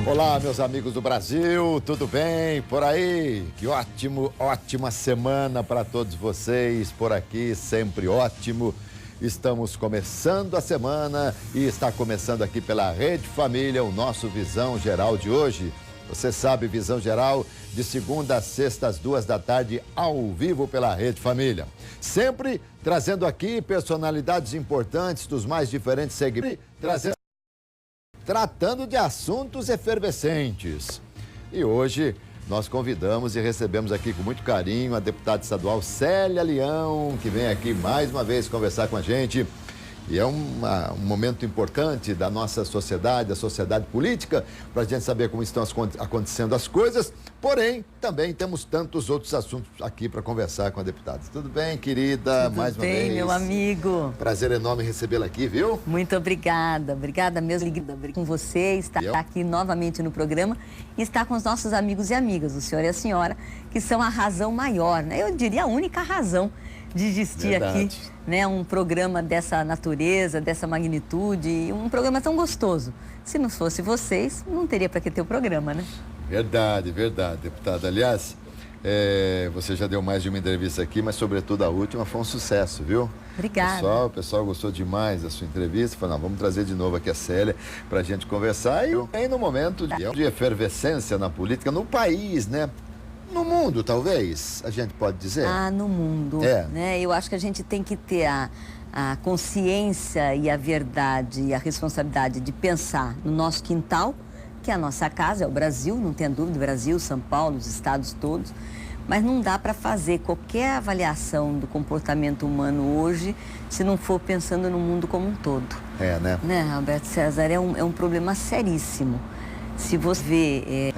Olá, meus amigos do Brasil, tudo bem por aí? Que ótima semana para todos vocês por aqui, sempre ótimo. Estamos começando a semana e está começando aqui pela Rede Família o nosso Visão Geral de hoje. Você sabe, Visão Geral, de segunda a sexta às 14h, ao vivo pela Rede Família. Sempre trazendo aqui personalidades importantes dos mais diferentes segmentos, tratando de assuntos efervescentes. E hoje nós convidamos e recebemos aqui com muito carinho a deputada estadual Célia Leão, que vem aqui mais uma vez conversar com a gente. E é um momento importante da nossa sociedade, da sociedade política, para a gente saber como estão acontecendo as coisas. Porém, também temos tantos outros assuntos aqui para conversar com a deputada. Tudo bem, querida? Tudo mais uma bem, vez. meu amigo. Prazer enorme recebê-la aqui, viu? Muito obrigada. Obrigada mesmo com você, estar aqui novamente no programa e estar com os nossos amigos e amigas, o senhor e a senhora, que são a razão maior, né? Eu diria a única razão de existir aqui, né? Um programa dessa natureza, dessa magnitude, um programa tão gostoso. Se não fosse vocês, não teria para que ter o programa, né? Verdade, deputada. Aliás, você já deu mais de uma entrevista aqui, mas sobretudo a última foi um sucesso, viu? Obrigada. O pessoal gostou demais da sua entrevista. Falou, não, vamos trazer de novo aqui a Célia para a gente conversar. E no momento de efervescência na política, no país, né? No mundo, talvez, a gente pode dizer. No mundo. Né? Eu acho que a gente tem que ter a consciência e a verdade e a responsabilidade de pensar no nosso quintal, que é a nossa casa, é o Brasil, não tem dúvida, Brasil, São Paulo, os estados todos. Mas não dá para fazer qualquer avaliação do comportamento humano hoje se não for pensando no mundo como um todo. Né, Alberto César? É um problema seríssimo. Se você vê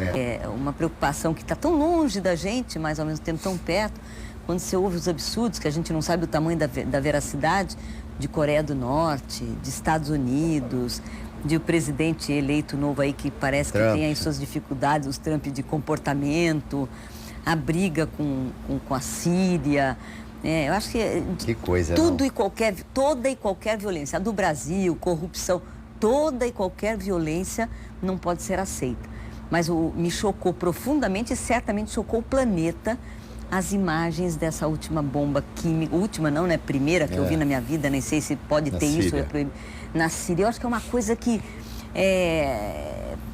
uma preocupação que está tão longe da gente, mas ao mesmo tempo tão perto, quando você ouve os absurdos, que a gente não sabe o tamanho da veracidade, de Coreia do Norte, de Estados Unidos, de o presidente eleito novo aí que parece que tem aí suas dificuldades, os Trump de comportamento, a briga com a Síria. Eu acho que coisa, toda e qualquer violência, a do Brasil, corrupção, toda e qualquer violência não pode ser aceita. Mas me chocou profundamente e certamente chocou o planeta as imagens dessa última bomba química, última não, né? Primeira que eu vi na minha vida, nem sei se pode ter isso na Síria. Eu acho que é uma coisa que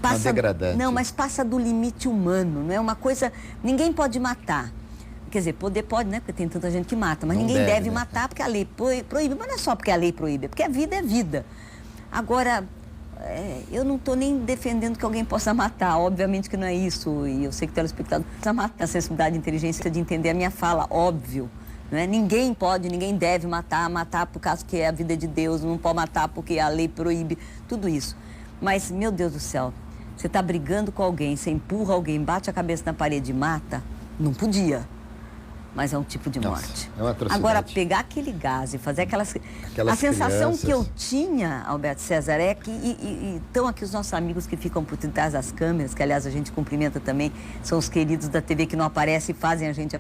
passa... degradante. Não, mas passa do limite humano, não é uma coisa... Ninguém pode matar. Quer dizer, poder pode, né? Porque tem tanta gente que mata, mas ninguém deve matar porque a lei proíbe. Mas não é só porque a lei proíbe, é porque a vida é vida. Agora, eu não estou nem defendendo que alguém possa matar, obviamente que não é isso, e eu sei que o telespectador precisa matar a sensibilidade e inteligência de entender a minha fala, óbvio. Não é? Ninguém pode, ninguém deve matar por causa que é a vida de Deus, não pode matar porque a lei proíbe, tudo isso. Mas, meu Deus do céu, você está brigando com alguém, você empurra alguém, bate a cabeça na parede e mata, não podia. Mas é um tipo de morte. É uma atrocidade. Agora, pegar aquele gás e fazer aquelas a sensação crianças. Que eu tinha, Alberto César, é que... E estão aqui os nossos amigos que ficam por trás das câmeras, que, aliás, a gente cumprimenta também, são os queridos da TV que não aparecem e fazem a gente...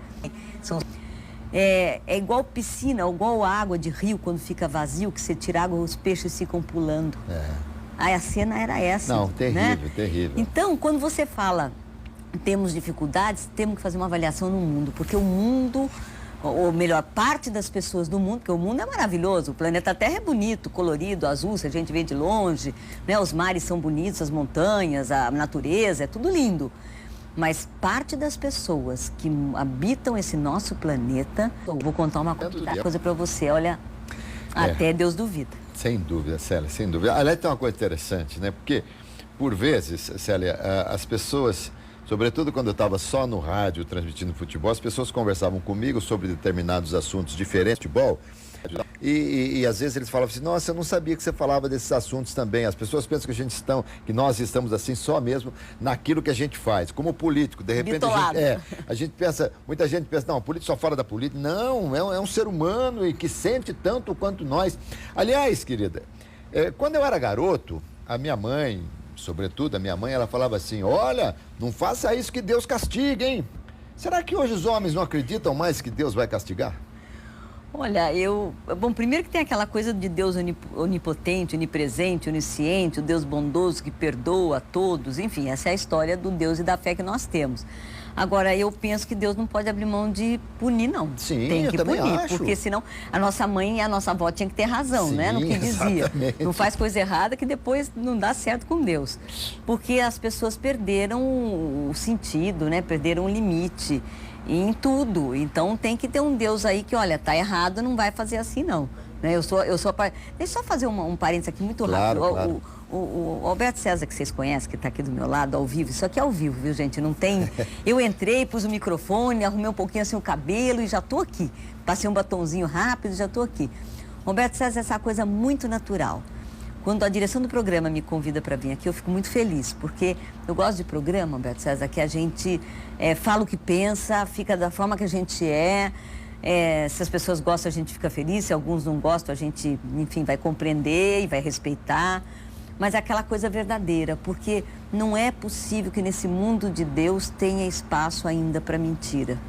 É igual piscina, igual água de rio, quando fica vazio, que você tira água, os peixes ficam pulando. Aí a cena era essa. Não, terrível, né? terrível. Então, quando você fala... temos dificuldades, temos que fazer uma avaliação no mundo, porque o mundo, ou melhor, parte das pessoas do mundo, porque o mundo é maravilhoso, o planeta Terra é bonito, colorido, azul, se a gente vê de longe, né? Os mares são bonitos, as montanhas, a natureza, é tudo lindo. Mas parte das pessoas que habitam esse nosso planeta, eu vou contar uma coisa para você, olha, até Deus duvida. Sem dúvida, Célia, sem dúvida. Aliás, tem uma coisa interessante, né? Porque, por vezes, Célia, as pessoas... Sobretudo quando eu estava só no rádio transmitindo futebol, as pessoas conversavam comigo sobre determinados assuntos diferentes de futebol e às vezes eles falavam assim, nossa, eu não sabia que você falava desses assuntos também. As pessoas pensam que nós estamos assim só mesmo naquilo que a gente faz, como político. De repente a gente pensa, muita gente pensa, não, o político só fala da política. Não, é um ser humano e que sente tanto quanto nós. Aliás, querida, quando eu era garoto, a minha mãe... Sobretudo, a minha mãe, ela falava assim, olha, não faça isso que Deus castiga, hein? Será que hoje os homens não acreditam mais que Deus vai castigar? Olha, bom, primeiro que tem aquela coisa de Deus onipotente, onipresente, onisciente, o Deus bondoso que perdoa a todos, enfim, essa é a história do Deus e da fé que nós temos. Agora, eu penso que Deus não pode abrir mão de punir, não. Sim, tem que eu também punir, acho. Porque senão a nossa mãe e a nossa avó tinham que ter razão, Sim, né? No que dizia. exatamente. Não faz coisa errada que depois não dá certo com Deus. Porque as pessoas perderam o sentido, né? Perderam o limite em tudo. Então tem que ter um Deus aí que, olha, tá errado, não vai fazer assim, não. Né? Deixa eu só fazer um parênteses aqui muito rápido. Claro. O Alberto César, que vocês conhecem, que está aqui do meu lado, ao vivo, isso aqui é ao vivo, viu, gente? Não tem... Eu entrei, pus o microfone, arrumei um pouquinho assim o cabelo e já estou aqui. Passei um batonzinho rápido e já estou aqui. O Alberto César é essa coisa muito natural. Quando a direção do programa me convida para vir aqui, eu fico muito feliz, porque eu gosto de programa, Alberto César, que a gente fala o que pensa, fica da forma que a gente é. Se as pessoas gostam, a gente fica feliz, se alguns não gostam, a gente, enfim, vai compreender e vai respeitar. Mas é aquela coisa verdadeira, porque não é possível que nesse mundo de Deus tenha espaço ainda para mentira.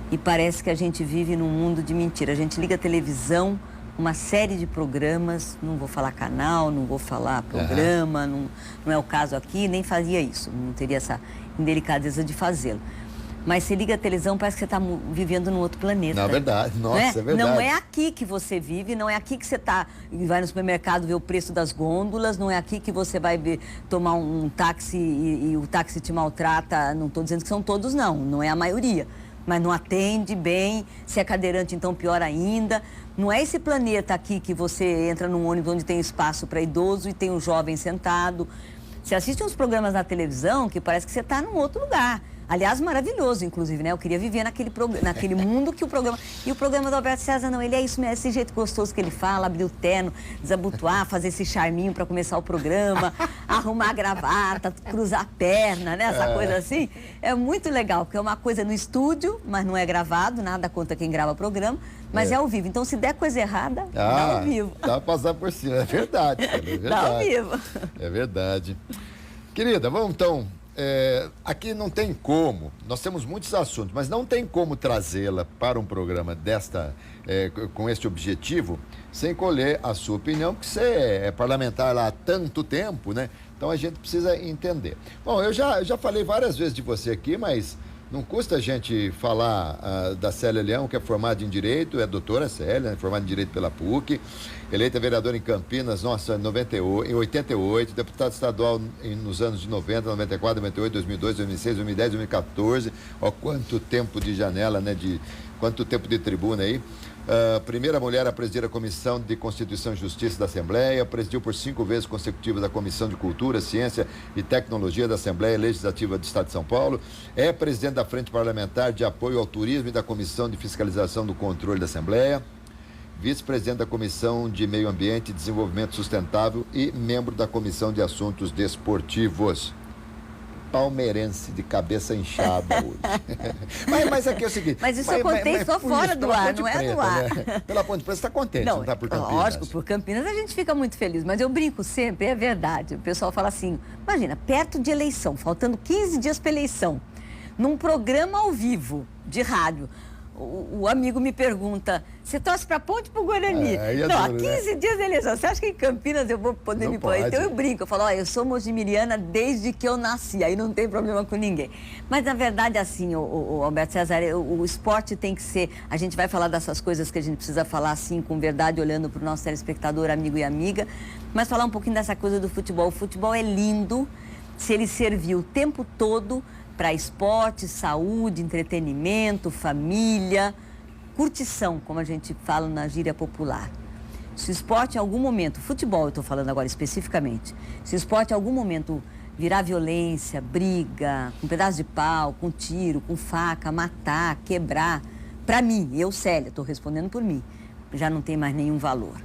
E parece que a gente vive num mundo de mentira. A gente liga a televisão, uma série de programas, não vou falar canal, não vou falar programa, não é o caso aqui, nem faria isso, não teria essa indelicadeza de fazê-lo. Mas se liga a televisão, parece que você está vivendo num outro planeta. Não, é verdade. Nossa, né? é verdade. Não é aqui que você vive, não é aqui que você vai no supermercado ver o preço das gôndolas, não é aqui que você vai tomar um táxi e o táxi te maltrata. Não estou dizendo que são todos, não é a maioria. Mas não atende bem, se é cadeirante, então pior ainda. Não é esse planeta aqui que você entra num ônibus onde tem espaço para idoso e tem um jovem sentado. Você assiste uns programas na televisão que parece que você está num outro lugar. Aliás, maravilhoso, inclusive, né? Eu queria viver naquele mundo que o programa... E o programa do Alberto César, não, ele é isso mesmo, esse jeito gostoso que ele fala, abrir o terno, desabotoar, fazer esse charminho para começar o programa, arrumar a gravata, cruzar a perna, né? Essa coisa assim. É muito legal, porque é uma coisa no estúdio, mas não é gravado, nada contra quem grava o programa, mas é ao vivo. Então, se der coisa errada, dá ao vivo. Dá para passar por cima, é verdade. É verdade. Dá ao vivo. É verdade. Querida, vamos então... aqui não tem como, nós temos muitos assuntos, mas não tem como trazê-la para um programa com este objetivo, sem colher a sua opinião, porque você é parlamentar lá há tanto tempo, né? Então a gente precisa entender. Bom, eu já falei várias vezes de você aqui, mas não custa a gente falar da Célia Leão, que é formada em Direito, é doutora Célia, formada em Direito pela PUC, eleita vereadora em Campinas, em 88, deputada estadual nos anos de 90, 94, 98, 2002, 2006, 2010, 2014. Ó, quanto tempo de janela, né? Quanto tempo de tribuna aí. Primeira mulher a presidir a Comissão de Constituição e Justiça da Assembleia, presidiu por 5 vezes consecutivas a Comissão de Cultura, Ciência e Tecnologia da Assembleia Legislativa do Estado de São Paulo, é presidente da Frente Parlamentar de Apoio ao Turismo e da Comissão de Fiscalização do Controle da Assembleia, vice-presidente da Comissão de Meio Ambiente e Desenvolvimento Sustentável e membro da Comissão de Assuntos Desportivos. Palmeirense de cabeça inchada hoje. mas aqui é o seguinte... Mas isso eu contei só fora do ar, não é no ar. Né? Pela Ponte Preta, você está contente, não está por Campinas? Lógico, por Campinas a gente fica muito feliz, mas eu brinco sempre, é verdade. O pessoal fala assim, imagina, perto de eleição, faltando 15 dias para eleição, num programa ao vivo de rádio, o amigo me pergunta, você torce para a Ponte ou para o Guarani? Não, há 15 dias de eleição. Você acha que em Campinas eu vou poder me pôr? Então eu brinco, eu falo, eu sou mojimiriana desde que eu nasci, aí não tem problema com ninguém. Mas na verdade, assim, o Alberto César, o esporte tem que ser, a gente vai falar dessas coisas que a gente precisa falar assim, com verdade, olhando para o nosso telespectador, amigo e amiga, mas falar um pouquinho dessa coisa do futebol. O futebol é lindo se ele servir o tempo todo para esporte, saúde, entretenimento, família, curtição, como a gente fala na gíria popular. Se o esporte em algum momento, futebol eu estou falando agora especificamente, se o esporte em algum momento virar violência, briga, com pedaço de pau, com tiro, com faca, matar, quebrar, para mim, eu, Célia, estou respondendo por mim, já não tem mais nenhum valor.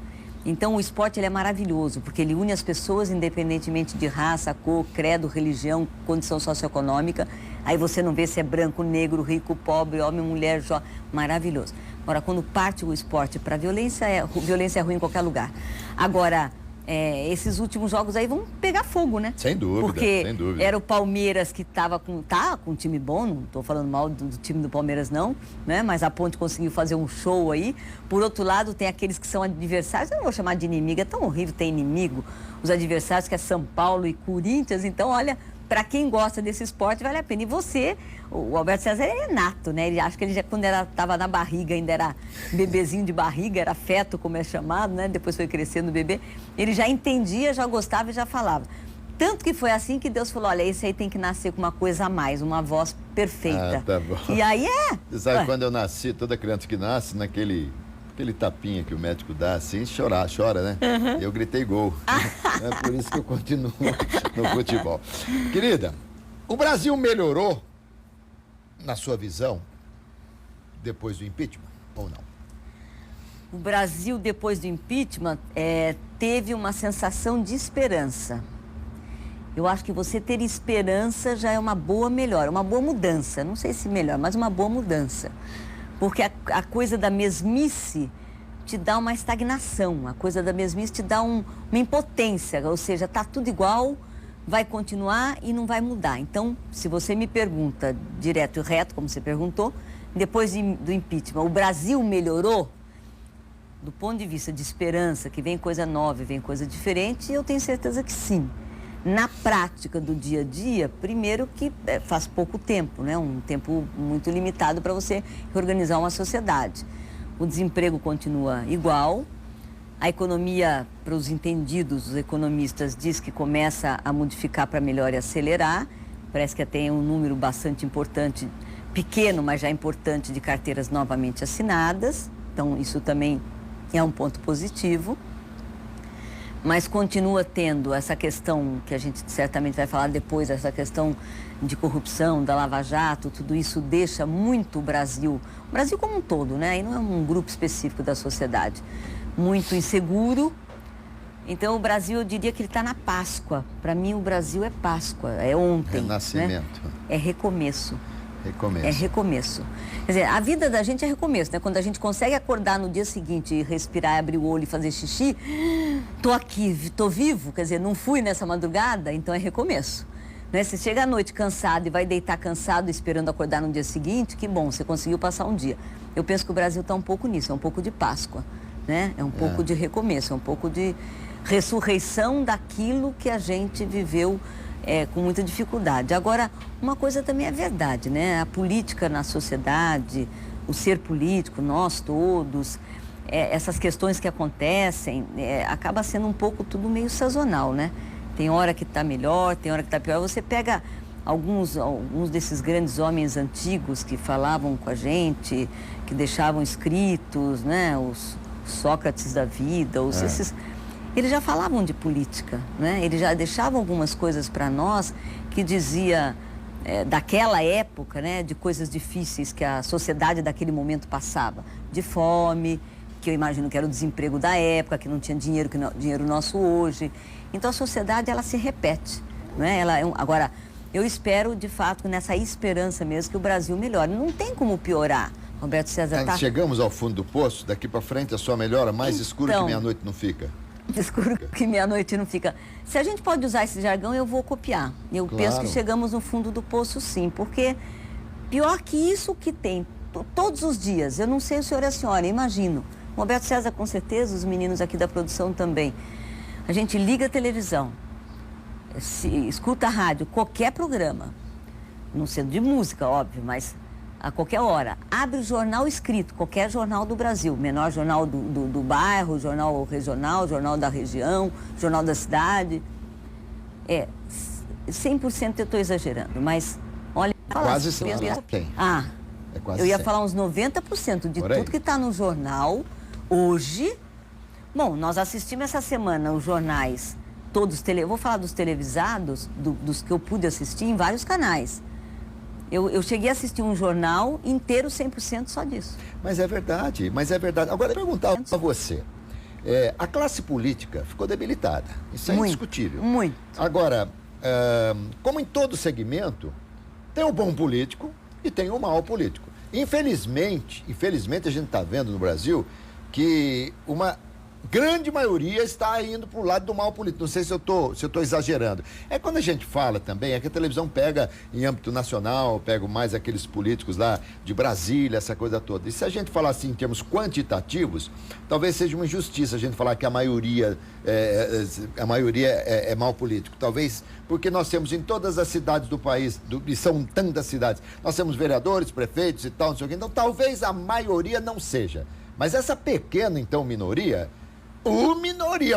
Então, o esporte ele é maravilhoso, porque ele une as pessoas independentemente de raça, cor, credo, religião, condição socioeconômica. Aí você não vê se é branco, negro, rico, pobre, homem, mulher, jovem. Maravilhoso. Agora, quando parte o esporte para violência é ruim em qualquer lugar. Agora, esses últimos jogos aí vão pegar fogo, né? Sem dúvida, porque sem dúvida. Era o Palmeiras que tá com um time bom, não estou falando mal do time do Palmeiras não, né? Mas a Ponte conseguiu fazer um show aí. Por outro lado, tem aqueles que são adversários, eu não vou chamar de inimigo, é tão horrível ter inimigo. Os adversários que é São Paulo e Corinthians, então olha, para quem gosta desse esporte, vale a pena. E você, o Alberto César é nato, né? Ele acha que ele já, quando estava na barriga, ainda era bebezinho de barriga, era feto, como é chamado, né? Depois foi crescendo o bebê. Ele já entendia, já gostava e já falava. Tanto que foi assim que Deus falou, olha, esse aí tem que nascer com uma coisa a mais, uma voz perfeita. Tá bom. E aí Você sabe, quando eu nasci, toda criança que nasce, naquele tapinha que o médico dá assim, chora, né? Uhum. Eu gritei gol. É por isso que eu continuo no futebol. Querida, o Brasil melhorou, na sua visão, depois do impeachment ou não? O Brasil, depois do impeachment, teve uma sensação de esperança. Eu acho que você ter esperança já é uma boa melhora, uma boa mudança. Não sei se melhor, mas uma boa mudança. Porque a coisa da mesmice te dá uma estagnação, a coisa da mesmice te dá uma impotência, ou seja, está tudo igual, vai continuar e não vai mudar. Então, se você me pergunta direto e reto, como você perguntou, depois do impeachment, o Brasil melhorou? Do ponto de vista de esperança, que vem coisa nova, vem coisa diferente, eu tenho certeza que sim. Na prática do dia a dia, primeiro que faz pouco tempo, né? Um tempo muito limitado para você reorganizar uma sociedade. O desemprego continua igual, a economia, para os entendidos, os economistas, diz que começa a modificar para melhor e acelerar. Parece que tem um número bastante importante, pequeno, mas já importante, de carteiras novamente assinadas. Então, isso também é um ponto positivo. Mas continua tendo essa questão, que a gente certamente vai falar depois, essa questão de corrupção, da Lava Jato, tudo isso deixa muito o Brasil como um todo, né? E não é um grupo específico da sociedade, muito inseguro. Então o Brasil, eu diria que ele está na Páscoa. Para mim o Brasil é Páscoa, é ontem. Renascimento. Né? É recomeço. Recomeço. É recomeço. Quer dizer, a vida da gente é recomeço, né? Quando a gente consegue acordar no dia seguinte e respirar, abrir o olho e fazer xixi, tô aqui, tô vivo, quer dizer, não fui nessa madrugada, então é recomeço. Né? Se chega à noite cansado e vai deitar cansado esperando acordar no dia seguinte, que bom, você conseguiu passar um dia. Eu penso que o Brasil está um pouco nisso, é um pouco de Páscoa, né? É um pouco de recomeço, é um pouco de ressurreição daquilo que a gente viveu com muita dificuldade. Agora, uma coisa também é verdade, né? A política na sociedade, o ser político, nós todos, essas questões que acontecem, acaba sendo um pouco tudo meio sazonal, né? Tem hora que está melhor, tem hora que está pior. Você pega alguns desses grandes homens antigos que falavam com a gente, que deixavam escritos, né? Os Sócrates da vida, esses... Eles já falavam de política, né? Eles já deixavam algumas coisas para nós que dizia daquela época, né? De coisas difíceis que a sociedade daquele momento passava. De fome, que eu imagino que era o desemprego da época, que não tinha dinheiro, que não, dinheiro nosso hoje. Então a sociedade, ela se repete, né? Agora, eu espero, de fato, nessa esperança mesmo, que o Brasil melhore. Não tem como piorar. Roberto César tá... Chegamos ao fundo do poço, daqui para frente a sua melhora, mais escuro que meia-noite não fica. Escuro que meia-noite não fica. Se a gente pode usar esse jargão, eu vou copiar. Eu penso que chegamos no fundo do poço, sim, porque pior que isso que tem todos os dias, eu não sei o senhor e a senhora, imagino. O Roberto César, com certeza, os meninos aqui da produção também. A gente liga a televisão, escuta a rádio, qualquer programa, não sendo de música, óbvio, mas a qualquer hora, abre o jornal escrito, qualquer jornal do Brasil, menor jornal do bairro, jornal regional, jornal da região, jornal da cidade. 100% eu estou exagerando, mas olha... Quase 100%. Eu ia falar uns 90% de tudo que está no jornal hoje. Bom, nós assistimos essa semana os jornais todos, vou falar dos televisados, dos que eu pude assistir em vários canais. Eu cheguei a assistir um jornal inteiro 100% só disso. Mas é verdade, Agora, eu perguntar para você, a classe política ficou debilitada, isso é indiscutível. Muito. Agora, como em todo segmento, tem o bom político e tem o mau político. Infelizmente a gente está vendo no Brasil que uma grande maioria está indo para o lado do mal político. Não sei se eu tô exagerando. É quando a gente fala também, é que a televisão pega em âmbito nacional, pega mais aqueles políticos lá de Brasília, essa coisa toda. E se a gente falar assim em termos quantitativos, talvez seja uma injustiça a gente falar que a maioria é mal político. Talvez porque nós temos em todas as cidades do país, e são tantas cidades, nós temos vereadores, prefeitos e tal, não sei o quê. Então talvez a maioria não seja. Mas essa pequena, então, minoria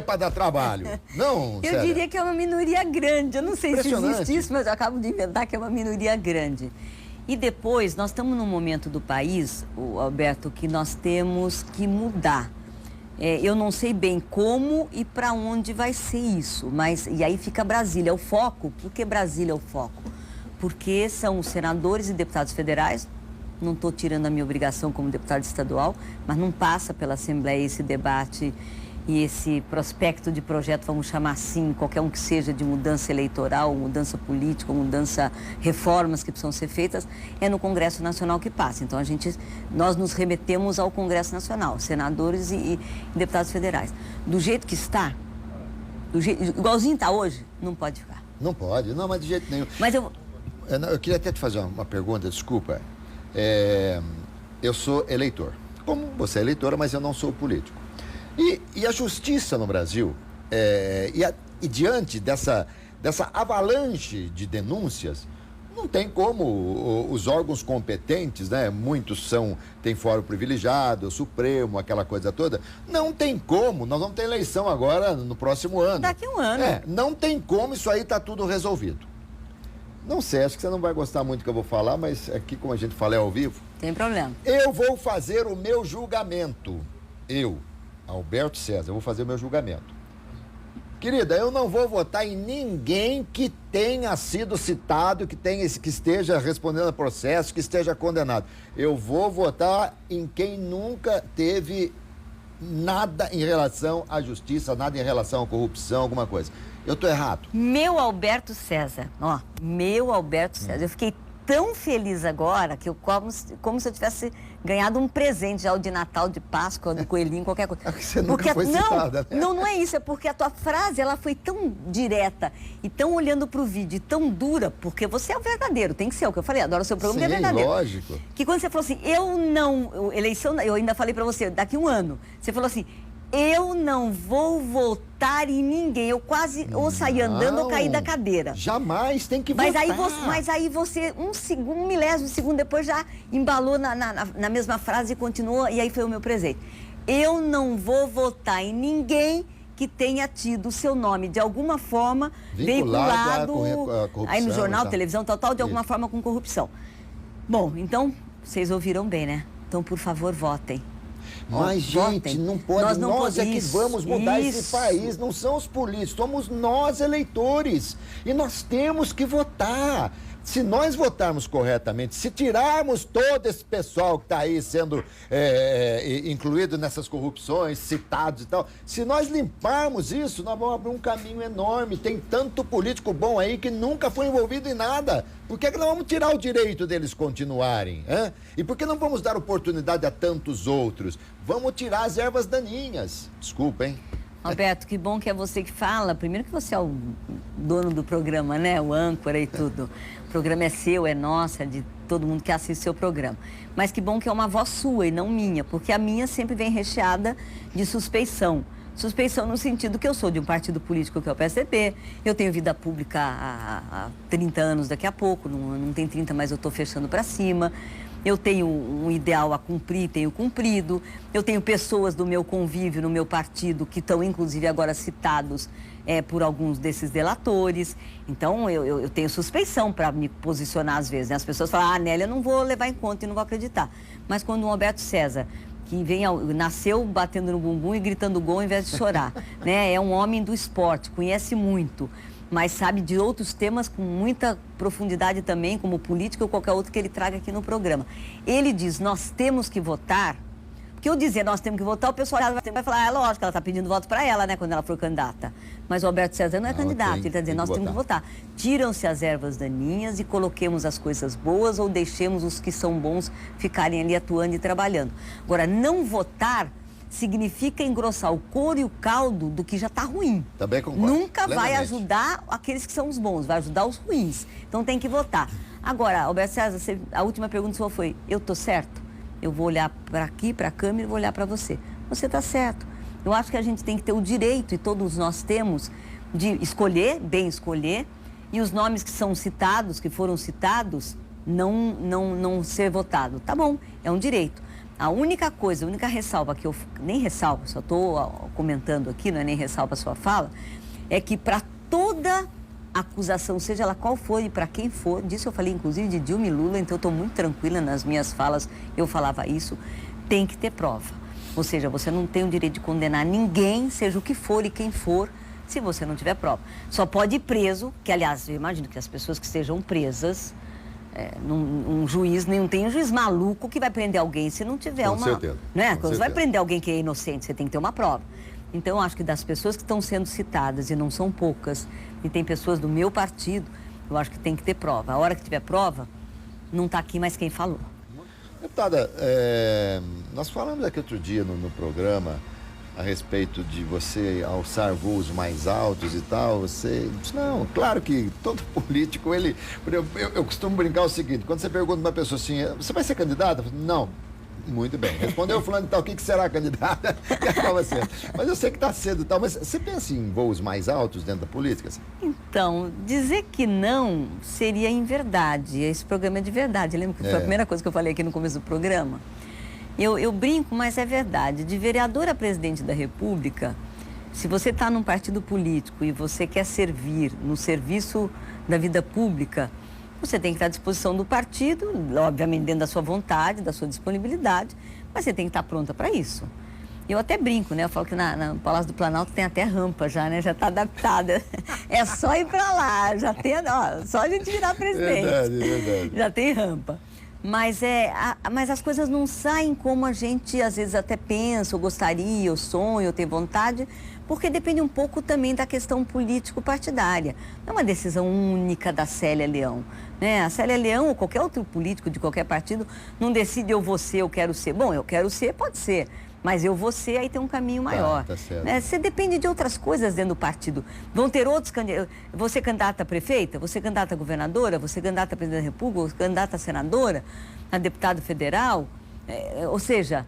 para dar trabalho. Não, eu diria que é uma minoria grande. Eu não sei se existe isso, mas eu acabo de inventar que é uma minoria grande. E depois, nós estamos num momento do país, Alberto, que nós temos que mudar. Eu não sei bem como e para onde vai ser isso, mas e aí fica Brasília, é o foco. Por que Brasília é o foco? Porque são os senadores e deputados federais. Não estou tirando a minha obrigação como deputado estadual, mas não passa pela Assembleia esse debate e esse prospecto de projeto, vamos chamar assim, qualquer um que seja, de mudança eleitoral, mudança política, mudança, reformas que precisam ser feitas, é no Congresso Nacional que passa. Então, nós nos remetemos ao Congresso Nacional, senadores e deputados federais. Do jeito que está, igualzinho está hoje, não pode ficar. Não pode, não, mas de jeito nenhum. Mas eu queria até te fazer uma pergunta, desculpa. Eu sou eleitor. Como você é eleitora, mas eu não sou político. E a justiça no Brasil, e diante dessa avalanche de denúncias, não tem como os órgãos competentes, né? Muitos têm fórum privilegiado, o Supremo, aquela coisa toda. Não tem como, nós vamos ter eleição agora no próximo ano. Daqui a um ano. Não tem como, isso aí está tudo resolvido. Não sei, acho que você não vai gostar muito do que eu vou falar, mas aqui, como a gente fala, é ao vivo. Tem problema. Eu vou fazer o meu julgamento. Alberto César, eu vou fazer o meu julgamento. Querida, eu não vou votar em ninguém que tenha sido citado, que esteja respondendo a processo, que esteja condenado. Eu vou votar em quem nunca teve nada em relação à justiça, nada em relação à corrupção, alguma coisa. Eu tô errado? Meu Alberto César, meu Alberto César. Eu fiquei tão feliz agora que eu como se eu tivesse ganhado um presente já, o de Natal, de Páscoa, do coelhinho, qualquer coisa. Você nunca foi citada, né? Não é isso, é porque a tua frase, ela foi tão direta e tão olhando pro vídeo, e tão dura, porque você é o verdadeiro, tem que ser o que eu falei, adoro o seu programa, é verdadeiro. Lógico. Que quando você falou assim, eu ainda falei pra você, daqui um ano, você falou assim, eu não vou votar em ninguém. Eu quase ou saí andando ou caí da cadeira. Jamais, tem que votar. Mas aí você, um milésimo de segundo depois, já embalou na mesma frase e continuou, e aí foi o meu presente. Eu não vou votar em ninguém que tenha tido o seu nome, de alguma forma, vinculado a corrupção, aí no jornal, televisão, tal, de alguma forma com corrupção. Bom, então, vocês ouviram bem, né? Então, por favor, votem. Mas, gente, não pode. Nós é que vamos mudar esse país. Não são os políticos, somos nós, eleitores. E nós temos que votar. Se nós votarmos corretamente, se tirarmos todo esse pessoal que está aí sendo incluído nessas corrupções, citados e tal, se nós limparmos isso, nós vamos abrir um caminho enorme. Tem tanto político bom aí que nunca foi envolvido em nada. Por que nós vamos tirar o direito deles continuarem? Hein? E por que não vamos dar oportunidade a tantos outros? Vamos tirar as ervas daninhas. Desculpa, hein? Alberto, que bom que é você que fala. Primeiro que você é o dono do programa, né? O âncora e tudo. O programa é seu, é nosso, é de todo mundo que assiste seu programa. Mas que bom que é uma voz sua e não minha, porque a minha sempre vem recheada de suspeição. Suspeição no sentido que eu sou de um partido político que é o PSDB, eu tenho vida pública há 30 anos daqui a pouco, não tem 30, mas eu estou fechando para cima. Eu tenho um ideal a cumprir, tenho cumprido. Eu tenho pessoas do meu convívio, no meu partido, que estão, inclusive, agora citados por alguns desses delatores. Então, eu tenho suspeição para me posicionar às vezes, né? As pessoas falam, Nélia, eu não vou levar em conta e não vou acreditar. Mas quando o Alberto César, que nasceu batendo no bumbum e gritando gol ao invés de chorar, né? É um homem do esporte, conhece muito, mas sabe de outros temas com muita profundidade também, como política ou qualquer outro que ele traga aqui no programa. Ele diz, nós temos que votar, porque eu dizer nós temos que votar, o pessoal vai falar, lógico, ela está pedindo voto para ela, né, quando ela for candidata. Mas o Alberto César não é candidato, ele está dizendo, nós temos que votar. Tiram-se as ervas daninhas e coloquemos as coisas boas ou deixemos os que são bons ficarem ali atuando e trabalhando. Agora, não votar significa engrossar o couro e o caldo do que já está ruim. Também concordo. Nunca vai ajudar aqueles que são os bons, vai ajudar os ruins. Então tem que votar. Agora, Alberto César, a última pergunta sua foi, eu estou certo? Eu vou olhar para aqui, para a câmera e vou olhar para você. Você está certo. Eu acho que a gente tem que ter o direito, e todos nós temos, de escolher, bem escolher, e os nomes que são citados, que foram citados, não ser votado. Tá bom, é um direito. A única coisa, a única ressalva que eu... Nem ressalva, só estou comentando aqui, não é nem ressalva a sua fala, é que para toda acusação, seja ela qual for e para quem for, disso eu falei inclusive de Dilma e Lula, então eu estou muito tranquila nas minhas falas, eu falava isso, tem que ter prova. Ou seja, você não tem o direito de condenar ninguém, seja o que for e quem for, se você não tiver prova. Só pode ir preso, que aliás, eu imagino que as pessoas que estejam presas, um juiz, não tem um juiz maluco que vai prender alguém se não tiver uma... Certeza. Né? Você vai prender alguém que é inocente, você tem que ter uma prova. Então, eu acho que das pessoas que estão sendo citadas, e não são poucas, e tem pessoas do meu partido, eu acho que tem que ter prova. A hora que tiver prova, não está aqui mais quem falou. Deputada, nós falamos aqui outro dia no programa a respeito de você alçar voos mais altos e tal. Você disse, não, claro que todo político, eu costumo brincar o seguinte, quando você pergunta para uma pessoa assim, você vai ser candidata? Não. Muito bem. Respondeu fulano e tal, o que será candidata? E acaba sendo. Mas eu sei que está cedo e tal, mas você pensa em voos mais altos dentro da política? Assim? Então, dizer que não seria em verdade. Esse programa é de verdade. Lembra que foi a primeira coisa que eu falei aqui no começo do programa? Eu brinco, mas é verdade. De vereador a presidente da República, se você está num partido político e você quer servir no serviço da vida pública, você tem que estar à disposição do partido, obviamente dentro da sua vontade, da sua disponibilidade, mas você tem que estar pronta para isso. Eu até brinco, né? Eu falo que no Palácio do Planalto tem até rampa já, né? Já está adaptada. É só ir para lá, já tem, só a gente virar presidente. Verdade. Já tem rampa. Mas as coisas não saem como a gente às vezes até pensa, ou gostaria, ou sonha, ou tem vontade, porque depende um pouco também da questão político-partidária. Não é uma decisão única da Célia Leão, né? A Célia Leão ou qualquer outro político de qualquer partido não decide eu vou ser, eu quero ser. Bom, eu quero ser, pode ser, mas eu vou ser, aí tem um caminho maior. Tá certo. Né? Você depende de outras coisas dentro do partido. Vão ter outros candidatos. Você candidata a prefeita, você candidata a governadora, você candidata a presidente da República, você candidata a senadora, a deputado federal, ou seja...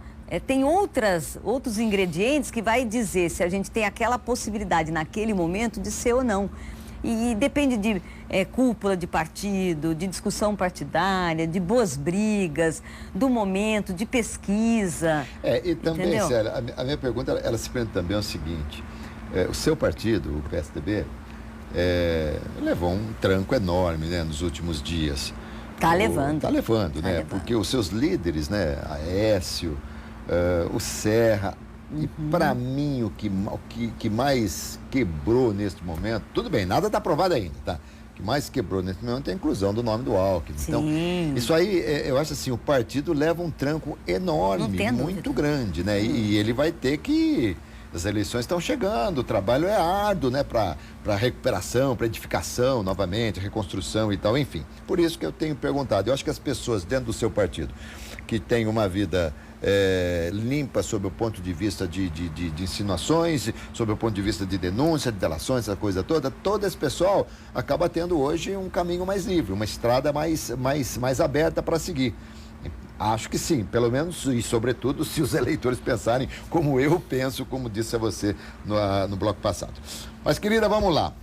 tem outros ingredientes que vai dizer se a gente tem aquela possibilidade naquele momento de ser ou não. E depende de cúpula de partido, de discussão partidária, de boas brigas, do momento, de pesquisa. E também, entendeu? Célia, a minha pergunta, ela se pergunta também o seguinte, o seu partido, o PSDB, levou um tranco enorme, né, nos últimos dias. Está levando. Está levando, né? Porque os seus líderes, né, Aécio, o Serra, e para mim o que mais quebrou neste momento, tudo bem, nada está aprovado ainda, tá? O que mais quebrou neste momento é a inclusão do nome do Alckmin. Sim. Então, isso aí, eu acho assim, o partido leva um tranco enorme, muito grande, né? E ele vai ter que... As eleições estão chegando, o trabalho é árduo, né? Para recuperação, para edificação novamente, reconstrução e tal, enfim. Por isso que eu tenho perguntado. Eu acho que as pessoas dentro do seu partido, que têm uma vida limpa sob o ponto de vista de insinuações, sob o ponto de vista de denúncia, de delações, essa coisa toda, todo esse pessoal acaba tendo hoje um caminho mais livre, uma estrada mais aberta para seguir. Acho que sim, pelo menos, e sobretudo se os eleitores pensarem como eu penso, como disse a você no bloco passado. Mas, querida, vamos lá.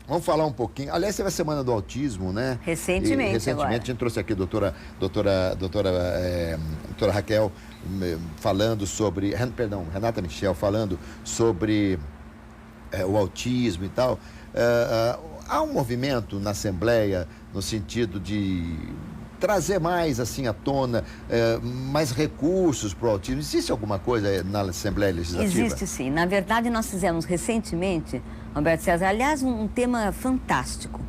Vamos falar um pouquinho. Aliás, teve a Semana do Autismo, né? Recentemente agora. A gente trouxe aqui a doutora Raquel falando sobre... Perdão, Renata Michel falando sobre o autismo e tal. Há um movimento na Assembleia no sentido de trazer mais assim à tona, mais recursos para o autismo. Existe alguma coisa na Assembleia Legislativa? Existe sim. Na verdade, nós fizemos recentemente, Alberto César, aliás, um tema fantástico.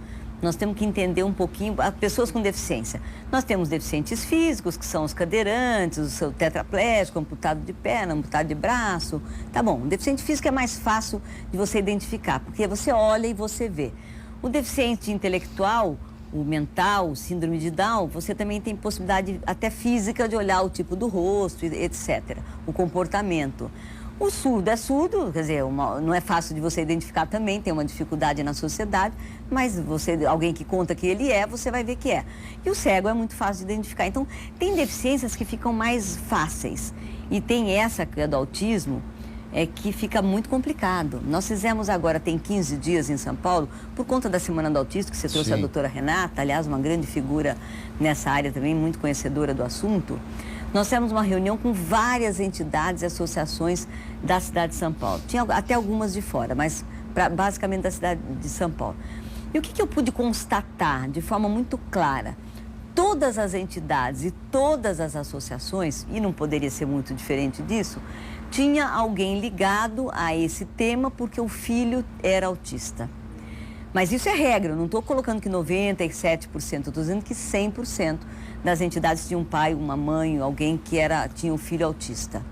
Nós temos que entender um pouquinho as pessoas com deficiência. Nós temos deficientes físicos, que são os cadeirantes, o seu tetraplégico, amputado de perna, amputado de braço. Tá bom, o deficiente físico é mais fácil de você identificar, porque você olha e você vê. O deficiente intelectual, o mental, o síndrome de Down, você também tem possibilidade até física de olhar o tipo do rosto, etc., o comportamento. O surdo é surdo, quer dizer, não é fácil de você identificar também, tem uma dificuldade na sociedade, mas alguém que conta que ele é, você vai ver que é. E o cego é muito fácil de identificar. Então, tem deficiências que ficam mais fáceis. E tem essa, que é do autismo, que fica muito complicado. Nós fizemos agora, tem 15 dias em São Paulo, por conta da Semana do Autista, que você trouxe a doutora Renata, aliás, uma grande figura nessa área também, muito conhecedora do assunto. Nós fizemos uma reunião com várias entidades e associações da cidade de São Paulo. Tinha até algumas de fora, mas basicamente da cidade de São Paulo. E o que eu pude constatar de forma muito clara? Todas as entidades e todas as associações, e não poderia ser muito diferente disso, tinha alguém ligado a esse tema porque o filho era autista. Mas isso é regra, eu não estou colocando que 97%, estou dizendo que 100% das entidades tinham um pai, uma mãe, alguém que tinha um filho autista.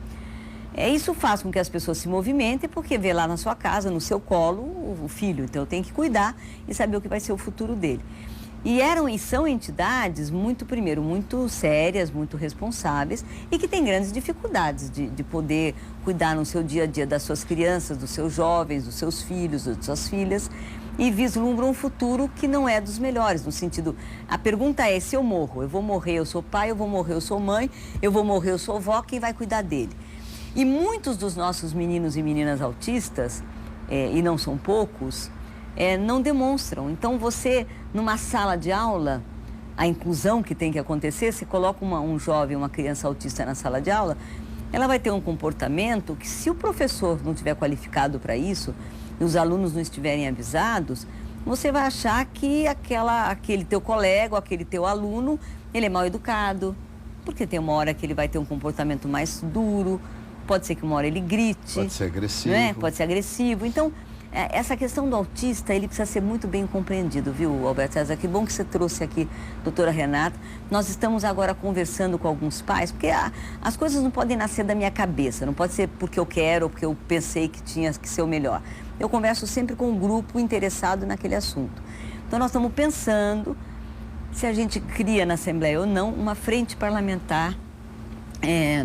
Isso faz com que as pessoas se movimentem, porque vê lá na sua casa, no seu colo, o filho. Então, eu tenho que cuidar e saber o que vai ser o futuro dele. E são entidades muito sérias, muito responsáveis e que têm grandes dificuldades de poder cuidar no seu dia a dia das suas crianças, dos seus jovens, dos seus filhos, das suas filhas, e vislumbram um futuro que não é dos melhores, no sentido, a pergunta é, se eu morro, eu vou morrer, eu sou pai, eu vou morrer, eu sou mãe, eu vou morrer, eu sou avó, quem vai cuidar dele? E muitos dos nossos meninos e meninas autistas, e não são poucos, não demonstram. Então, você, numa sala de aula, a inclusão que tem que acontecer, você coloca um jovem, uma criança autista na sala de aula, ela vai ter um comportamento que, se o professor não estiver qualificado para isso, e os alunos não estiverem avisados, você vai achar que aquele teu colega, ou aquele teu aluno, ele é mal educado, porque tem uma hora que ele vai ter um comportamento mais duro, pode ser que uma hora ele grite. Pode ser agressivo. Né? Pode ser agressivo. Então, essa questão do autista, ele precisa ser muito bem compreendido, viu, Alberto César? Que bom que você trouxe aqui, doutora Renata. Nós estamos agora conversando com alguns pais, porque as coisas não podem nascer da minha cabeça, não pode ser porque eu quero ou porque eu pensei que tinha que ser o melhor. Eu converso sempre com um grupo interessado naquele assunto. Então, nós estamos pensando se a gente cria na Assembleia ou não uma frente parlamentar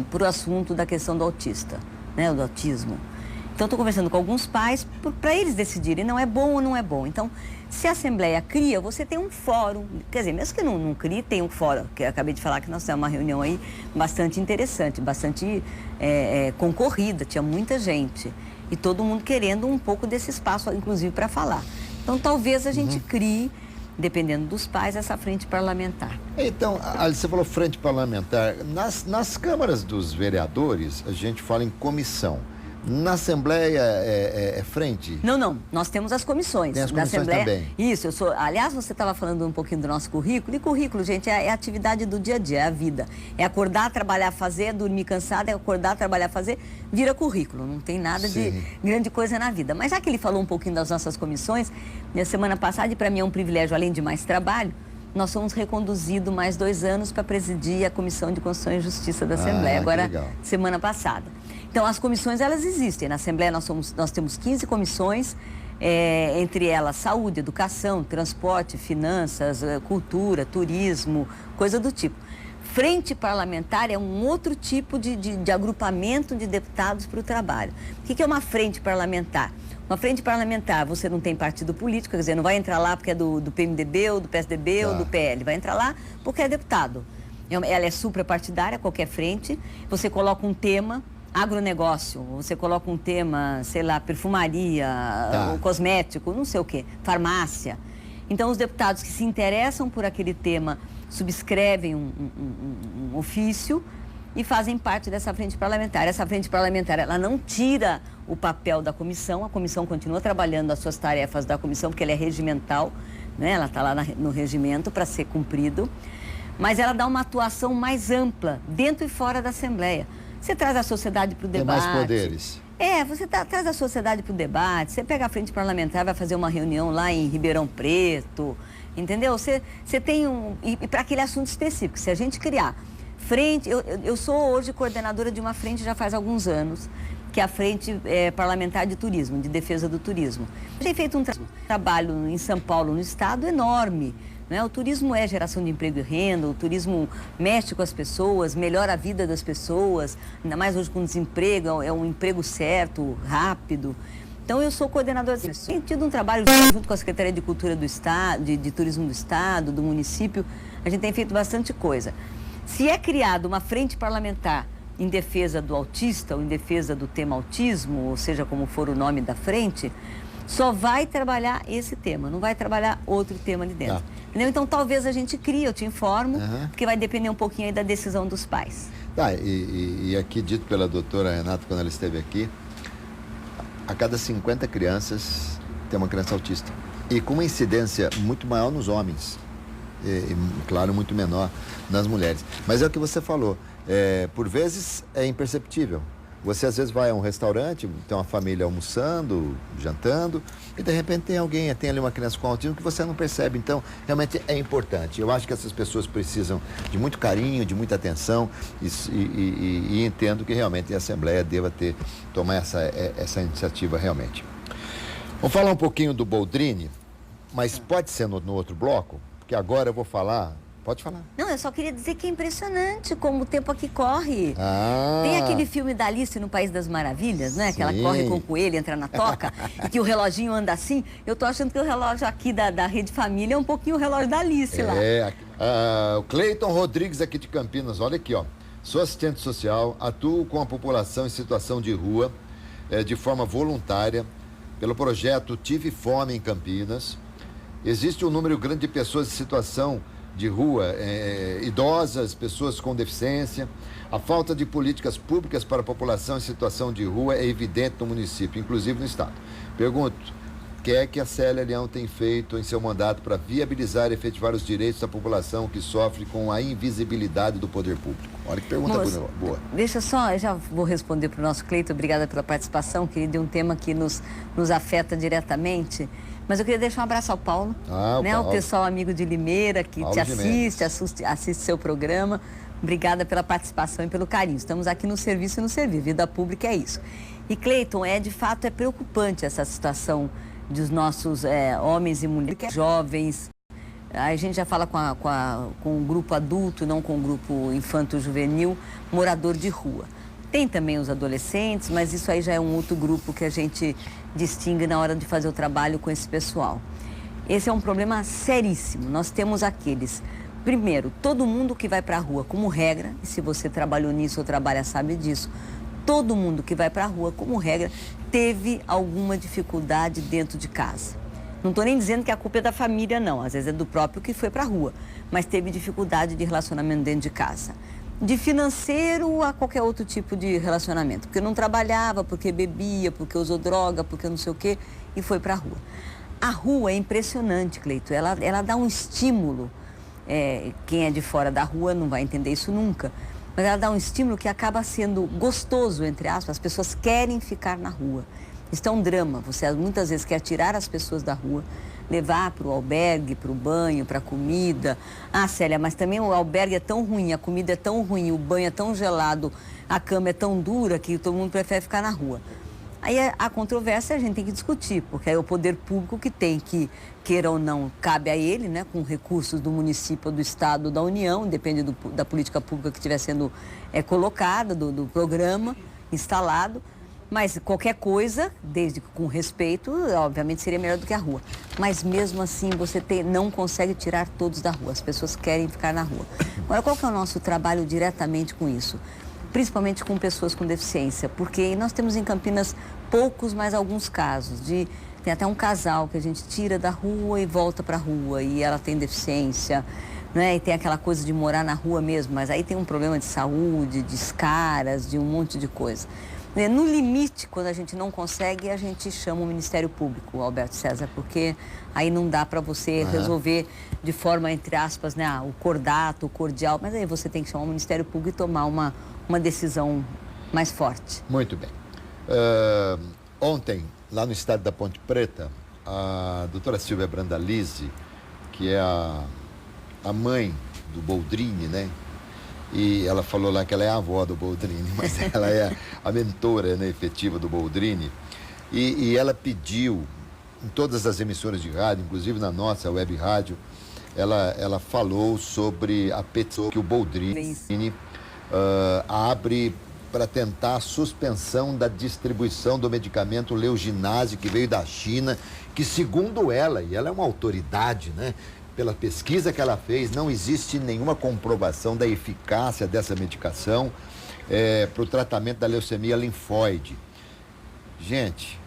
para o assunto da questão do autista, né, do autismo. Então, estou conversando com alguns pais para eles decidirem, não é bom ou não é bom. Então, se a Assembleia cria, você tem um fórum, quer dizer, mesmo que não crie, tem um fórum, que eu acabei de falar que nós temos uma reunião aí bastante interessante, bastante concorrida, tinha muita gente. E todo mundo querendo um pouco desse espaço, inclusive, para falar. Então, talvez a gente crie, dependendo dos pais, essa frente parlamentar. Então, Alice, você falou frente parlamentar. Nas câmaras dos vereadores, a gente fala em comissão. Na Assembleia é frente? Não. Nós temos as comissões. Tem as comissões da Assembleia. também. Isso, aliás, você estava falando um pouquinho do nosso currículo. E currículo, gente, é a atividade do dia a dia, é a vida. É acordar, trabalhar, fazer, dormir cansado, é acordar, trabalhar, fazer, vira currículo. Não tem nada de grande coisa na vida. Mas já que ele falou um pouquinho das nossas comissões, na semana passada, e para mim é um privilégio, além de mais trabalho, nós fomos reconduzidos mais 2 anos para presidir a Comissão de Constituição e Justiça da Assembleia, agora semana passada. Então, as comissões, elas existem. Na Assembleia, nós temos 15 comissões, entre elas saúde, educação, transporte, finanças, cultura, turismo, coisa do tipo. Frente parlamentar é um outro tipo de agrupamento de deputados para o trabalho. O que é uma frente parlamentar? Uma frente parlamentar, você não tem partido político, quer dizer, não vai entrar lá porque é do PMDB ou do PSDB ou do PL. Vai entrar lá porque é deputado. Ela é suprapartidária, qualquer frente. Você coloca um tema, agronegócio, você coloca um tema, sei lá, perfumaria, cosmético, não sei o quê, farmácia. Então, os deputados que se interessam por aquele tema subscrevem um ofício e fazem parte dessa frente parlamentar. Essa frente parlamentar, ela não tira o papel da comissão, a comissão continua trabalhando as suas tarefas da comissão, porque ela é regimental, né? Ela está lá no regimento para ser cumprido, mas ela dá uma atuação mais ampla, dentro e fora da Assembleia. Você traz a sociedade para o debate. Tem mais poderes. Você traz a sociedade para o debate, você pega a frente parlamentar, vai fazer uma reunião lá em Ribeirão Preto, entendeu? Você tem e para aquele assunto específico, se a gente criar frente... Eu sou hoje coordenadora de uma frente já faz alguns anos, que é a Frente Parlamentar de Turismo, de Defesa do Turismo. Tem feito um trabalho em São Paulo, no estado, enorme, O turismo é geração de emprego e renda, o turismo mexe com as pessoas, melhora a vida das pessoas, ainda mais hoje com desemprego, é um emprego certo, rápido. Então, eu sou coordenadora, tenho tido um trabalho junto com a Secretaria de Cultura do Estado, de Turismo do Estado, do município, a gente tem feito bastante coisa. Se é criada uma frente parlamentar em defesa do autista ou em defesa do tema autismo, ou seja, como for o nome da frente, só vai trabalhar esse tema, não vai trabalhar outro tema ali dentro. Entendeu? Então, talvez a gente crie, eu te informo, porque vai depender um pouquinho aí da decisão dos pais. E aqui, dito pela doutora Renata, quando ela esteve aqui, a cada 50 crianças tem uma criança autista. E com uma incidência muito maior nos homens. E, claro, muito menor nas mulheres. Mas é o que você falou. Por vezes é imperceptível. Você às vezes vai a um restaurante, tem uma família almoçando, jantando, e de repente tem ali uma criança com autismo que você não percebe. Então, realmente é importante. Eu acho que essas pessoas precisam de muito carinho, de muita atenção, e entendo que realmente a Assembleia deva tomar essa iniciativa realmente. Vamos falar um pouquinho do Boldrini, mas pode ser no outro bloco, porque agora eu vou falar. Pode falar. Não, eu só queria dizer que é impressionante como o tempo aqui corre. Tem aquele filme da Alice no País das Maravilhas, né? Sim. Que ela corre com o coelho, entra na toca e que o reloginho anda assim. Eu tô achando que o relógio aqui da Rede Família é um pouquinho o relógio da Alice lá. O Cleiton Rodrigues aqui de Campinas, olha aqui, ó. Sou assistente social, atuo com a população em situação de rua, de forma voluntária, pelo projeto Tive Fome em Campinas. Existe um número grande de pessoas em situação de rua, idosas, pessoas com deficiência. A falta de políticas públicas para a população em situação de rua é evidente no município, inclusive no estado. Pergunto, o que é que a Célia Leão tem feito em seu mandato para viabilizar e efetivar os direitos da população que sofre com a invisibilidade do poder público? Olha que pergunta boa. Deixa só, eu já vou responder para o nosso Cleiton, obrigada pela participação, querido, de um tema que nos afeta diretamente. Mas eu queria deixar um abraço ao Paulo, o pessoal amigo de Limeira, que Paulo te assiste seu programa. Obrigada pela participação e pelo carinho. Estamos aqui no serviço e no servir. Vida pública é isso. E, Cleiton, de fato, é preocupante essa situação dos nossos homens e mulheres jovens. A gente já fala com o grupo adulto, não com o grupo infanto-juvenil, morador de rua. Tem também os adolescentes, mas isso aí já é um outro grupo que a gente distingue na hora de fazer o trabalho com esse pessoal. Esse é um problema seríssimo. Nós temos aqueles, primeiro, todo mundo que vai para a rua como regra, e se você trabalhou nisso ou trabalha sabe disso, todo mundo que vai para a rua como regra teve alguma dificuldade dentro de casa. Não estou nem dizendo que a culpa é da família, não. Às vezes é do próprio que foi para a rua, mas teve dificuldade de relacionamento dentro de casa. De financeiro a qualquer outro tipo de relacionamento. Porque não trabalhava, porque bebia, porque usou droga, porque não sei o quê, e foi para a rua. A rua é impressionante, Cleito. Ela dá um estímulo. Quem é de fora da rua não vai entender isso nunca. Mas ela dá um estímulo que acaba sendo gostoso, entre aspas. As pessoas querem ficar na rua. Isso é um drama. Você muitas vezes quer tirar as pessoas da rua, levar para o albergue, para o banho, para a comida. Ah, Célia, mas também o albergue é tão ruim, a comida é tão ruim, o banho é tão gelado, a cama é tão dura que todo mundo prefere ficar na rua. Aí a controvérsia a gente tem que discutir, porque é o poder público que tem que, queira ou não, cabe a ele, né, com recursos do município, do estado, da União, depende da política pública que estiver sendo colocada, do programa instalado. Mas qualquer coisa, desde com respeito, obviamente seria melhor do que a rua. Mas mesmo assim você não consegue tirar todos da rua, as pessoas querem ficar na rua. Agora, qual que é o nosso trabalho diretamente com isso? Principalmente com pessoas com deficiência, porque nós temos em Campinas poucos, mas alguns casos. Tem até um casal que a gente tira da rua e volta para a rua, e ela tem deficiência, né? E tem aquela coisa de morar na rua mesmo, mas aí tem um problema de saúde, de escaras, de um monte de coisa. No limite, quando a gente não consegue, a gente chama o Ministério Público, Alberto César, porque aí não dá para você resolver de forma, entre aspas, né, o cordato, o cordial, mas aí você tem que chamar o Ministério Público e tomar uma decisão mais forte. Muito bem. Ontem, lá no estado da Ponte Preta, a doutora Silvia Brandalize, que é a mãe do Boldrini, né? E ela falou lá que ela é a avó do Boldrini, mas ela é a mentora, né, efetiva do Boldrini. E ela pediu, em todas as emissoras de rádio, inclusive na nossa web rádio, ela falou sobre a petição que o Boldrini abre para tentar a suspensão da distribuição do medicamento Leuginase, que veio da China, que segundo ela, e ela é uma autoridade, né? Pela pesquisa que ela fez, não existe nenhuma comprovação da eficácia dessa medicação para o tratamento da leucemia linfóide. Gente,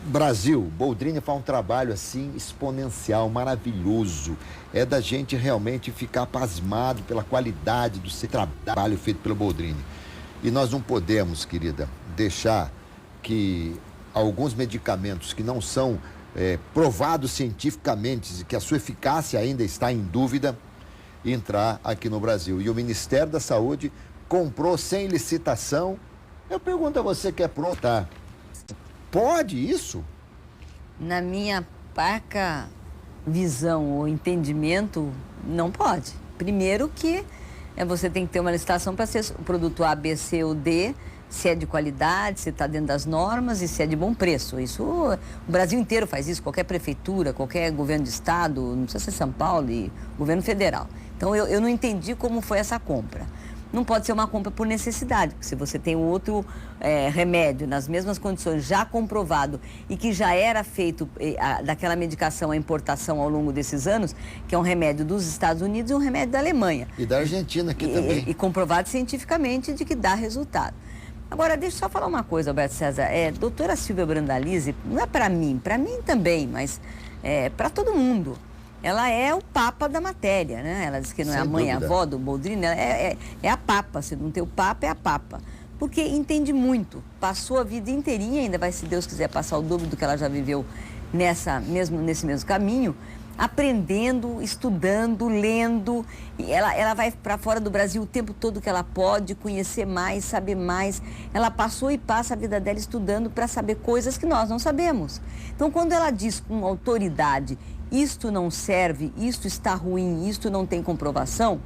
Brasil, Boldrini faz um trabalho assim exponencial, maravilhoso. É da gente realmente ficar pasmado pela qualidade do seu trabalho feito pelo Boldrini. E nós não podemos, querida, deixar que alguns medicamentos que não são provados cientificamente, que a sua eficácia ainda está em dúvida, entrar aqui no Brasil. E o Ministério da Saúde comprou sem licitação. Eu pergunto a você que é pronta, pode isso? Na minha parca visão ou entendimento, não pode. Primeiro que você tem que ter uma licitação para ser o produto A, B, C ou D, se é de qualidade, se está dentro das normas e se é de bom preço. Isso, o Brasil inteiro faz isso, qualquer prefeitura, qualquer governo de estado, não precisa ser São Paulo e governo federal. Então, eu não entendi como foi essa compra. Não pode ser uma compra por necessidade, porque se você tem um outro remédio nas mesmas condições, já comprovado e que já era feito daquela medicação a importação ao longo desses anos, que é um remédio dos Estados Unidos e um remédio da Alemanha. E da Argentina aqui também. E comprovado cientificamente de que dá resultado. Agora, deixa eu só falar uma coisa, Alberto César. Doutora Silvia Brandalize, não é para mim também, mas para todo mundo. Ela é o papa da matéria, né? Ela diz que não é a mãe, a avó do Boldrini, ela é a papa. Se não tem o papa, é a papa. Porque entende muito. Passou a vida inteirinha, ainda vai, se Deus quiser, passar o dobro do que ela já viveu nesse mesmo caminho, aprendendo, estudando, lendo. E ela vai para fora do Brasil o tempo todo que ela pode, conhecer mais, saber mais. Ela passou e passa a vida dela estudando para saber coisas que nós não sabemos. Então, quando ela diz com autoridade, isto não serve, isto está ruim, isto não tem comprovação,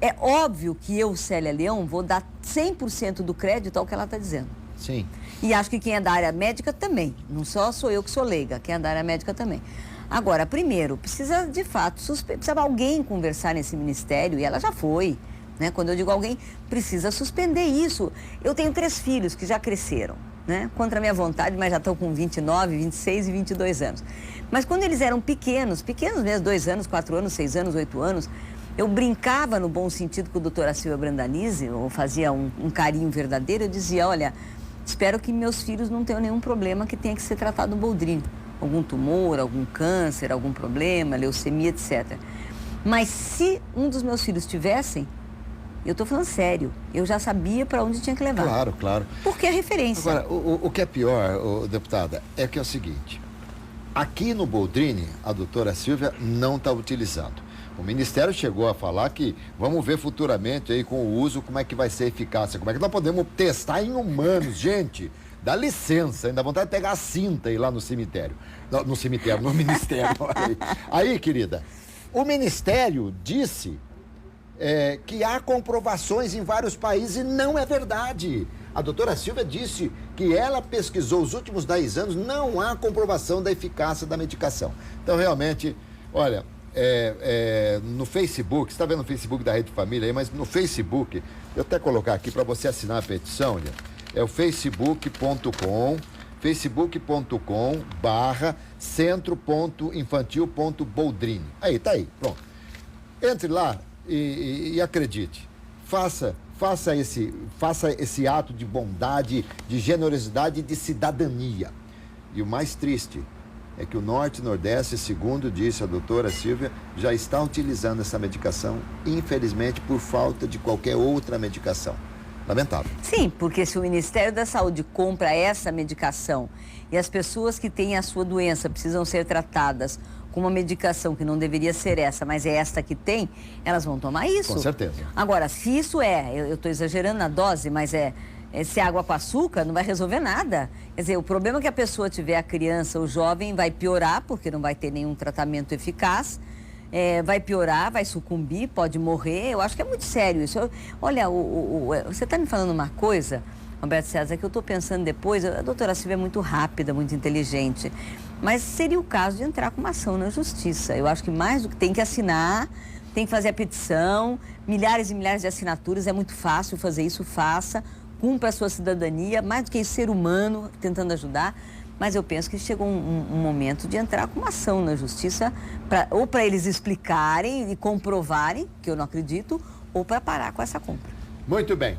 é óbvio que eu, Célia Leão, vou dar 100% do crédito ao que ela está dizendo. Sim. E acho que quem é da área médica também. Não só sou eu que sou leiga, quem é da área médica também. Agora, primeiro, precisa de fato, precisa alguém conversar nesse ministério, e ela já foi, né? Quando eu digo alguém, precisa suspender isso. Eu tenho 3 filhos que já cresceram, né? Contra a minha vontade, mas já estão com 29, 26 e 22 anos. Mas quando eles eram pequenos mesmo, 2 anos, 4 anos, 6 anos, 8 anos, eu brincava no bom sentido com a doutora Silvia Brandalize, ou fazia um carinho verdadeiro, eu dizia, olha, espero que meus filhos não tenham nenhum problema que tenha que ser tratado no Boldrini. Algum tumor, algum câncer, algum problema, leucemia, etc. Mas se um dos meus filhos tivessem, eu estou falando sério, eu já sabia para onde tinha que levar. Claro, claro. Porque é referência. Agora, o que é pior, deputada, é que é o seguinte, aqui no Boldrini, a doutora Silvia não está utilizando. O Ministério chegou a falar que vamos ver futuramente aí com o uso como é que vai ser a eficácia, como é que nós podemos testar em humanos, gente. Dá licença, ainda vontade de pegar a cinta e ir lá no cemitério. No Ministério. Aí, querida, o Ministério disse que há comprovações em vários países e não é verdade. A doutora Silvia disse que ela pesquisou os últimos 10 anos, não há comprovação da eficácia da medicação. Então, realmente, olha, no Facebook, você está vendo no Facebook da Rede Família aí, mas no Facebook, eu até colocar aqui para você assinar a petição, olha, é o facebook.com/centro.infantil.boldrini. Aí, tá aí, pronto. Entre lá e acredite, faça esse ato de bondade, de generosidade e de cidadania. E o mais triste é que o Norte e Nordeste, segundo disse a doutora Silvia, já está utilizando essa medicação, infelizmente, por falta de qualquer outra medicação. Lamentável. Sim, porque se o Ministério da Saúde compra essa medicação e as pessoas que têm a sua doença precisam ser tratadas com uma medicação que não deveria ser essa, mas é esta que tem, elas vão tomar isso. Com certeza. Agora, se isso eu estou exagerando na dose, mas se água com açúcar, não vai resolver nada. Quer dizer, o problema que a pessoa tiver, a criança, o jovem, vai piorar, porque não vai ter nenhum tratamento eficaz. Vai piorar, vai sucumbir, pode morrer. Eu acho que é muito sério isso. Olha, você está me falando uma coisa, Roberto César, que eu estou pensando depois, a doutora Silvia é muito rápida, muito inteligente, mas seria o caso de entrar com uma ação na justiça. Eu acho que mais do que tem que assinar, tem que fazer a petição, milhares e milhares de assinaturas, é muito fácil fazer isso, faça, cumpra a sua cidadania, mais do que ser humano, tentando ajudar. Mas eu penso que chegou um momento de entrar com uma ação na justiça, ou para eles explicarem e comprovarem, que eu não acredito, ou para parar com essa compra. Muito bem.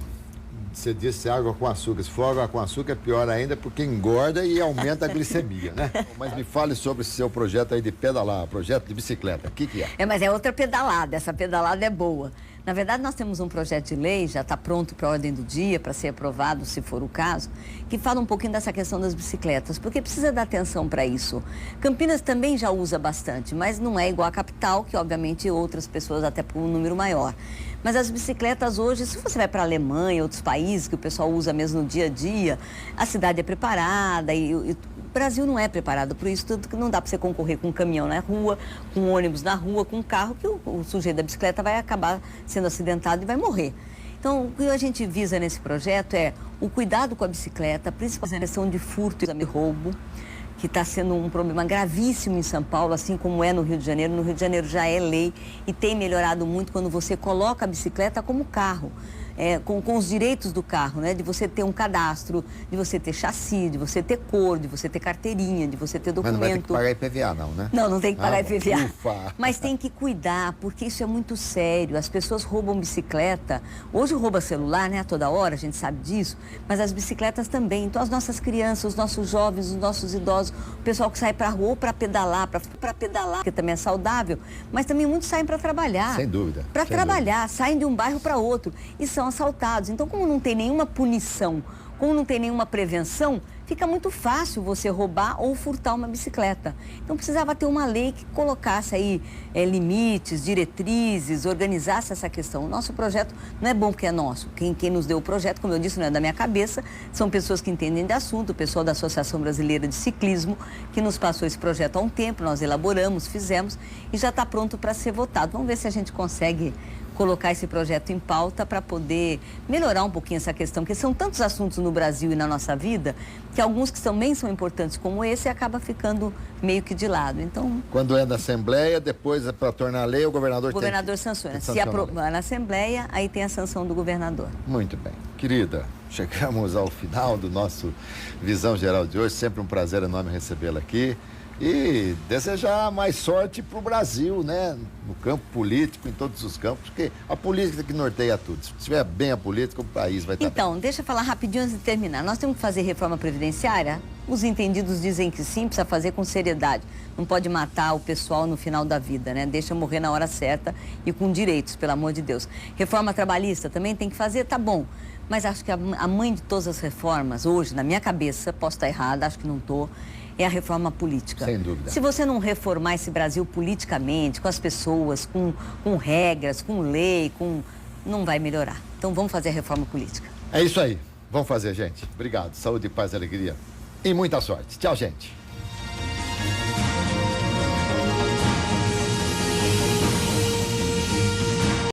Você disse água com açúcar. Se for água com açúcar é pior ainda porque engorda e aumenta a glicemia, né? Mas me fale sobre esse seu projeto aí de pedalar, projeto de bicicleta. O que é? Mas é outra pedalada. Essa pedalada é boa. Na verdade, nós temos um projeto de lei, já está pronto para a ordem do dia, para ser aprovado, se for o caso, que fala um pouquinho dessa questão das bicicletas, porque precisa dar atenção para isso. Campinas também já usa bastante, mas não é igual a capital, que obviamente outras pessoas até por um número maior. Mas as bicicletas hoje, se você vai para a Alemanha, outros países que o pessoal usa mesmo no dia a dia, a cidade é preparada e o Brasil não é preparado por isso, tanto que não dá para você concorrer com um caminhão na rua, com um ônibus na rua, com um carro, que o sujeito da bicicleta vai acabar sendo acidentado e vai morrer. Então, o que a gente visa nesse projeto é o cuidado com a bicicleta, principalmente a questão de furto e roubo, que está sendo um problema gravíssimo em São Paulo, assim como é no Rio de Janeiro. No Rio de Janeiro já é lei e tem melhorado muito quando você coloca a bicicleta como carro. Com os direitos do carro, né? De você ter um cadastro, de você ter chassi, de você ter cor, de você ter carteirinha, de você ter documento. Mas não vai ter que pagar IPVA, não, né? Não, não tem que pagar IPVA. Ufa. Mas tem que cuidar, porque isso é muito sério. As pessoas roubam bicicleta. Hoje rouba celular, né? A toda hora, a gente sabe disso. Mas as bicicletas também. Então, as nossas crianças, os nossos jovens, os nossos idosos, o pessoal que sai para a rua ou para pedalar, porque também é saudável, mas também muitos saem para trabalhar. Sem dúvida. Para trabalhar, saem de um bairro para outro e são assaltados. Então, como não tem nenhuma punição, como não tem nenhuma prevenção, fica muito fácil você roubar ou furtar uma bicicleta. Então, precisava ter uma lei que colocasse aí limites, diretrizes, organizasse essa questão. O nosso projeto não é bom porque é nosso. Quem nos deu o projeto, como eu disse, não é da minha cabeça, são pessoas que entendem de assunto, o pessoal da Associação Brasileira de Ciclismo, que nos passou esse projeto há um tempo, nós elaboramos, fizemos e já está pronto para ser votado. Vamos ver se a gente consegue colocar esse projeto em pauta para poder melhorar um pouquinho essa questão, porque são tantos assuntos no Brasil e na nossa vida, que alguns que também são importantes como esse, acaba ficando meio que de lado. Então, quando é na Assembleia, depois para tornar lei, o governador sanciona. Se aprovar na Assembleia, aí tem a sanção do governador. Muito bem. Querida, chegamos ao final do nosso Visão Geral de hoje. Sempre um prazer enorme recebê-la aqui. E desejar mais sorte para o Brasil, né? No campo político, em todos os campos, porque a política que norteia tudo. Se tiver bem a política, o país vai estar bem. Deixa eu falar rapidinho antes de terminar. Nós temos que fazer reforma previdenciária? Os entendidos dizem que sim, precisa fazer com seriedade. Não pode matar o pessoal no final da vida, né? Deixa morrer na hora certa e com direitos, pelo amor de Deus. Reforma trabalhista também tem que fazer, tá bom. Mas acho que a mãe de todas as reformas, hoje, na minha cabeça, posso estar errada, acho que não estou, é a reforma política. Sem dúvida. Se você não reformar esse Brasil politicamente, com as pessoas, com regras, com lei, não vai melhorar. Então vamos fazer a reforma política. É isso aí. Vamos fazer, gente. Obrigado. Saúde, paz e alegria. E muita sorte. Tchau, gente.